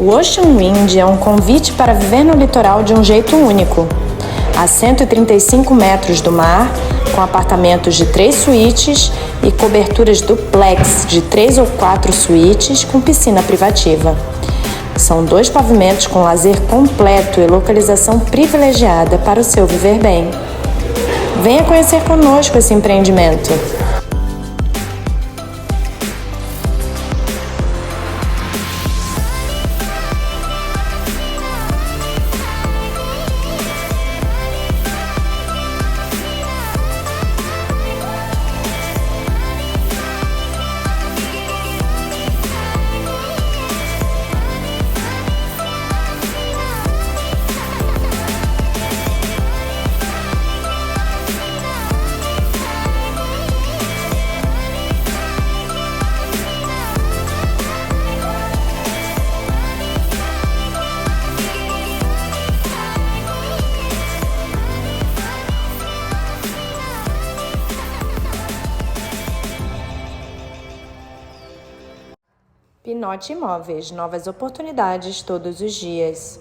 O Ocean Wind é um convite para viver no litoral de um jeito único. A 135 metros do mar, com apartamentos de 3 suítes e coberturas duplex de 3 ou 4 suítes com piscina privativa. São 2 pavimentos com lazer completo e localização privilegiada para o seu viver bem. Venha conhecer conosco esse empreendimento. Pinote Imóveis, novas oportunidades todos os dias.